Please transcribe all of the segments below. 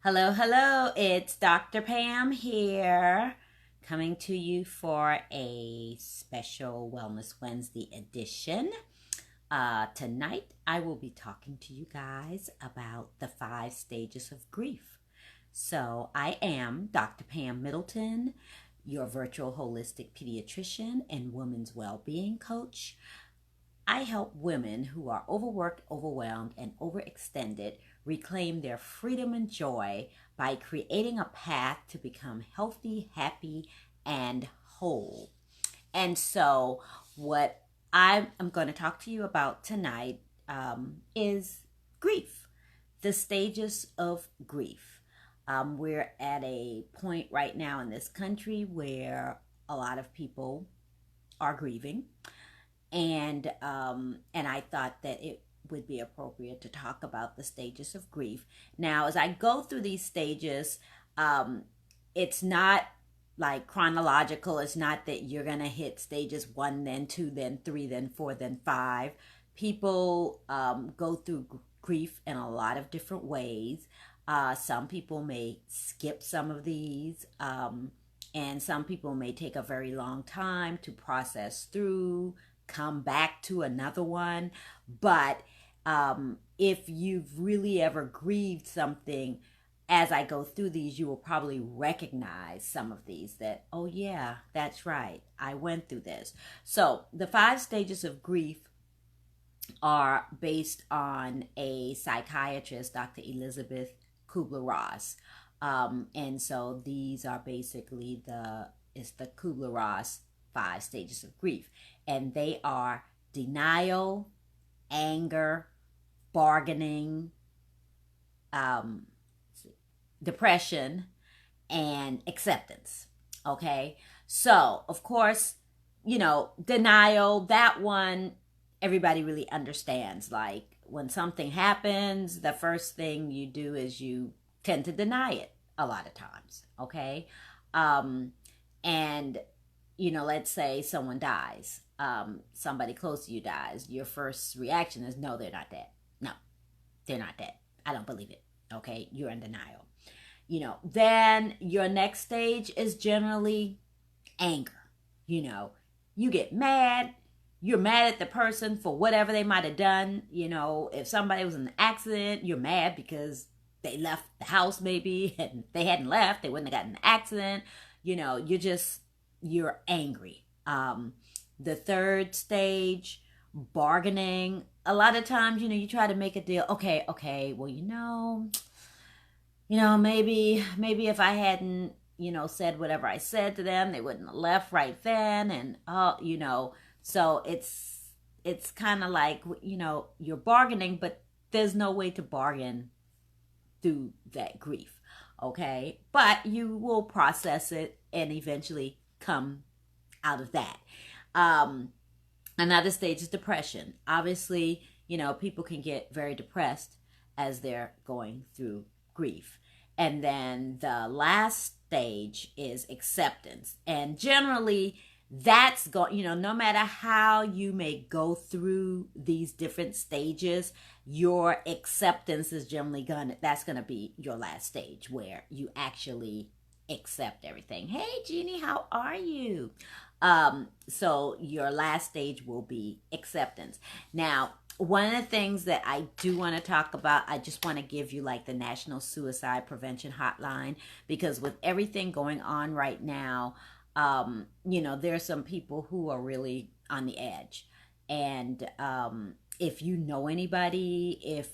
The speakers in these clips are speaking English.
Hello, hello. It's Dr. Pam here, coming to you for a special Wellness Wednesday edition. Tonight, I will be talking to you guys about the 5 stages of grief. So, I am Dr. Pam Middleton, your virtual holistic pediatrician and women's well-being coach. I help women who are overworked, overwhelmed, and overextended reclaim their freedom and joy by creating a path to become healthy, happy, and whole. And so, what I'm going to talk to you about tonight is grief, the stages of grief. We're at a point right now in this country where a lot of people are grieving, and I thought that it would be appropriate to talk about the stages of grief. Now, as I go through these stages, it's not like chronological. It's not that you're gonna hit stages 1, then 2, then 3, then 4, then 5. People go through grief in a lot of different ways. Some people may skip some of these. And some people may take a very long time to process through, come back to another one. But if you've really ever grieved something, as I go through these, you will probably recognize some of these that, oh, yeah, that's right. I went through this. So the 5 stages of grief are based on a psychiatrist, Dr. Elizabeth Kubler-Ross. And so these are basically it's the Kubler-Ross 5 stages of grief. And they are denial, anger, bargaining, depression, and acceptance. Okay. So, of course, denial, that one, everybody really understands. Like when something happens, the first thing you do is you tend to deny it a lot of times. Okay. And let's say someone dies, somebody close to you dies. Your first reaction is, no, they're not dead. No, they're not dead. I don't believe it. Okay. You're in denial. Then your next stage is generally anger. You get mad. You're mad at the person for whatever they might have done. If somebody was in an accident, you're mad because they left the house maybe, and if they hadn't left, they wouldn't have gotten in an accident. You're angry. The third stage, bargaining. A lot of times, you try to make a deal. Okay, well, maybe if I hadn't, said whatever I said to them, they wouldn't have left right then. And, so it's kind of like, you're bargaining, but there's no way to bargain through that grief. Okay. But you will process it and eventually come out of that. Another stage is depression. Obviously, people can get very depressed as they're going through grief. And then the last stage is acceptance. And generally, that's no matter how you may go through these different stages, your acceptance is generally that's gonna be your last stage, where you actually accept everything. Hey Jeannie, how are you? So your last stage will be acceptance. Now, one of the things that I do want to talk about, I just want to give you like the National Suicide Prevention Hotline, because with everything going on right now, there are some people who are really on the edge. And if you know anybody, if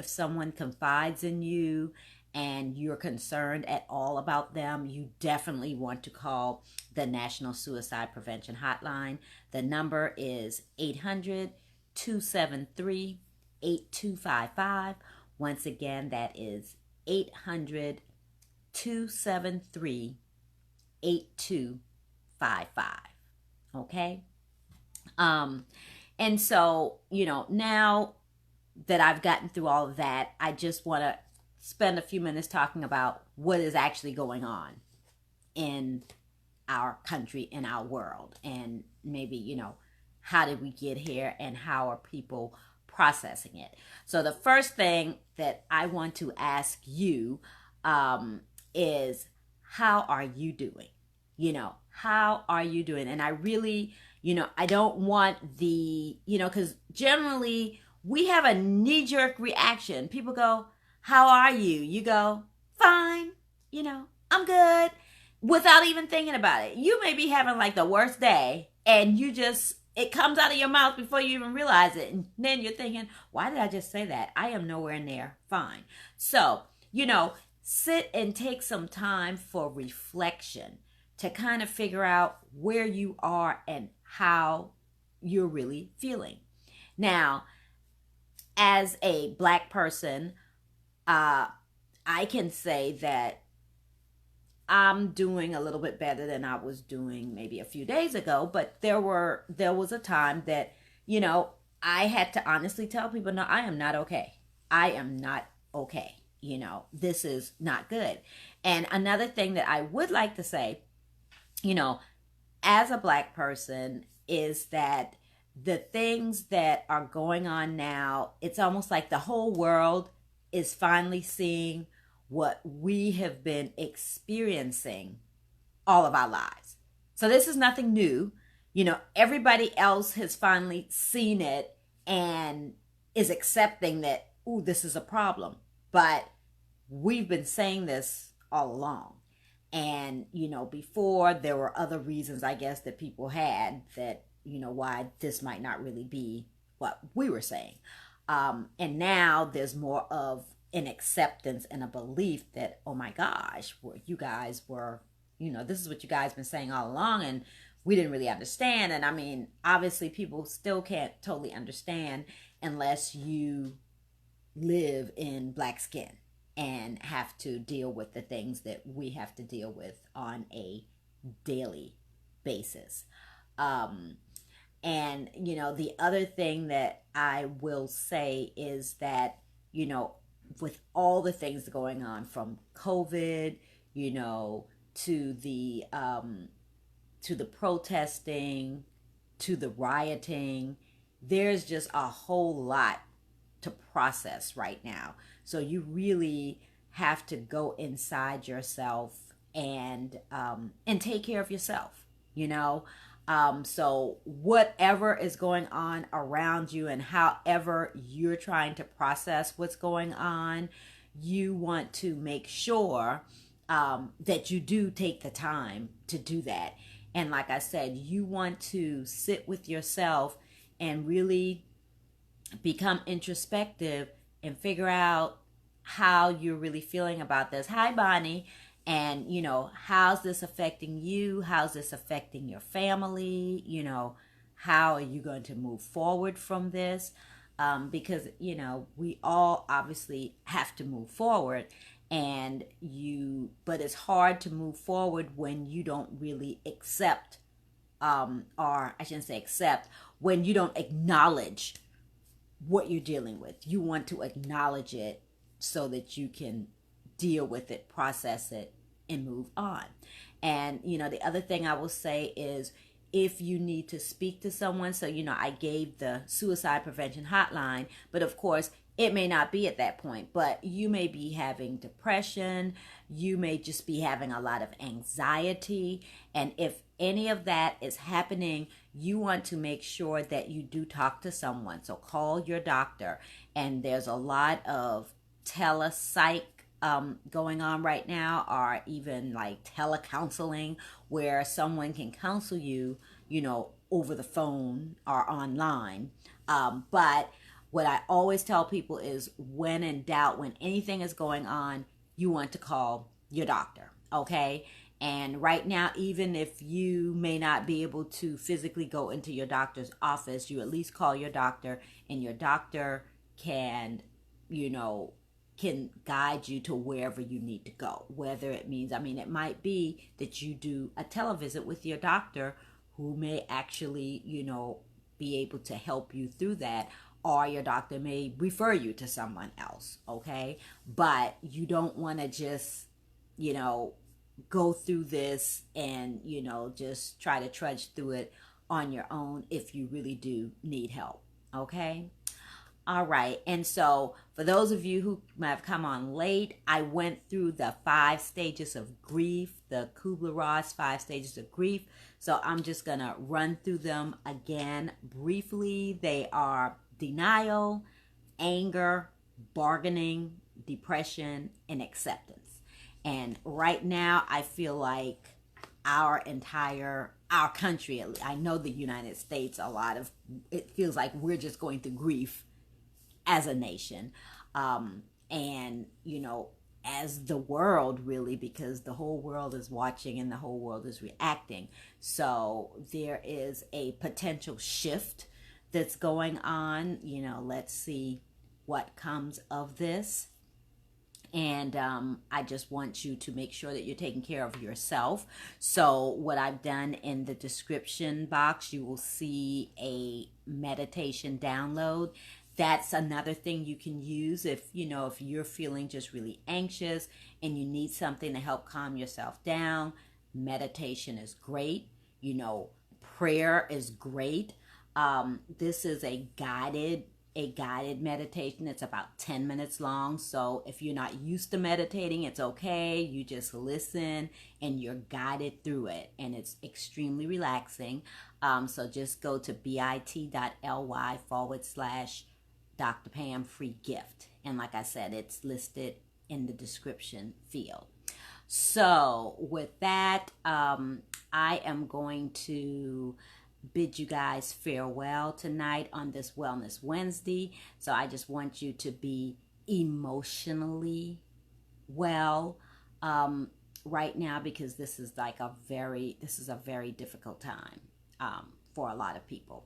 someone confides in you and you're concerned at all about them, you definitely want to call the National Suicide Prevention Hotline. The number is 800-273-8255. Once again, that is 800-273-8255. Okay. And so, now that I've gotten through all of that, I just want to spend a few minutes talking about what is actually going on in our country, in our world, and maybe, how did we get here, and how are people processing it. So the first thing that I want to ask you is, how are you doing? How are you doing? And I really, I don't want the, because generally we have a knee-jerk reaction. People go, how are you? You go, fine, I'm good, without even thinking about it. You may be having like the worst day, and it comes out of your mouth before you even realize it. And then you're thinking, why did I just say that? I am nowhere near fine. So, sit and take some time for reflection to kind of figure out where you are and how you're really feeling. Now, as a Black person, I can say that I'm doing a little bit better than I was doing maybe a few days ago, but there was a time that, I had to honestly tell people, no, I am not okay. I am not okay. This is not good. And another thing that I would like to say, as a Black person, is that the things that are going on now, it's almost like the whole world is finally seeing what we have been experiencing all of our lives. So this is nothing new. Everybody else has finally seen it and is accepting that, ooh, this is a problem. But we've been saying this all along. And, before there were other reasons, I guess, that people had that, why this might not really be what we were saying. And now there's more of an acceptance and a belief that, oh my gosh, you guys were, this is what you guys been saying all along, and we didn't really understand. And I mean, obviously people still can't totally understand unless you live in Black skin and have to deal with the things that we have to deal with on a daily basis. And, the other thing that I will say is that, with all the things going on, from COVID, to the protesting, to the rioting, there's just a whole lot to process right now. So you really have to go inside yourself and take care of yourself, so whatever is going on around you and however you're trying to process what's going on, you want to make sure that you do take the time to do that. And like I said, you want to sit with yourself and really become introspective and figure out how you're really feeling about this. Hi, Bonnie. And, how's this affecting you? How's this affecting your family? How are you going to move forward from this? Because, we all obviously have to move forward, but it's hard to move forward when you don't really accept, or I shouldn't say accept, when you don't acknowledge what you're dealing with. You want to acknowledge it so that you can deal with it, process it, and move on. And, the other thing I will say is, if you need to speak to someone, so, I gave the suicide prevention hotline, but of course, it may not be at that point, but you may be having depression, you may just be having a lot of anxiety, and if any of that is happening, you want to make sure that you do talk to someone. So call your doctor, and there's a lot of telepsych going on right now, or even like telecounseling, where someone can counsel you, over the phone or online. But what I always tell people is, when in doubt, when anything is going on, you want to call your doctor, okay? And right now, even if you may not be able to physically go into your doctor's office, you at least call your doctor, and your doctor can, can guide you to wherever you need to go. Whether it means, it might be that you do a televisit with your doctor, who may actually, be able to help you through that, or your doctor may refer you to someone else, okay? But you don't want to just, go through this and, just try to trudge through it on your own if you really do need help, okay? All right. And so, for those of you who might have come on late, I went through the 5 stages of grief, the Kubler-Ross 5 stages of grief. So, I'm just going to run through them again briefly. They are denial, anger, bargaining, depression, and acceptance. And right now, I feel like our country, I know the United States, it feels like we're just going through grief as a nation. And, as the world, really, because the whole world is watching and the whole world is reacting. So there is a potential shift that's going on. Let's see what comes of this. And I just want you to make sure that you're taking care of yourself. So what I've done in the description box, you will see a meditation download. That's another thing you can use if you're feeling just really anxious and you need something to help calm yourself down. Meditation is great. Prayer is great. This is a guided meditation. It's about 10 minutes long. So if you're not used to meditating, it's okay. You just listen and you're guided through it. And it's extremely relaxing. So just go to bit.ly/Dr. Pam free gift. And like I said, it's listed in the description field. So with that, I am going to bid you guys farewell tonight on this Wellness Wednesday. So I just want you to be emotionally well right now, because this is a very difficult time for a lot of people.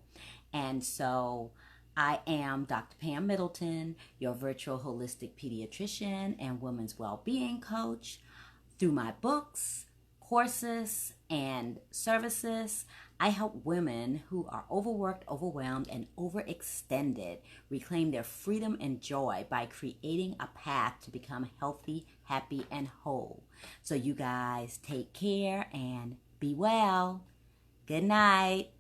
And so I am Dr. Pam Middleton, your virtual holistic pediatrician and women's well-being coach. Through my books, courses, and services, I help women who are overworked, overwhelmed, and overextended reclaim their freedom and joy by creating a path to become healthy, happy, and whole. So you guys take care and be well. Good night.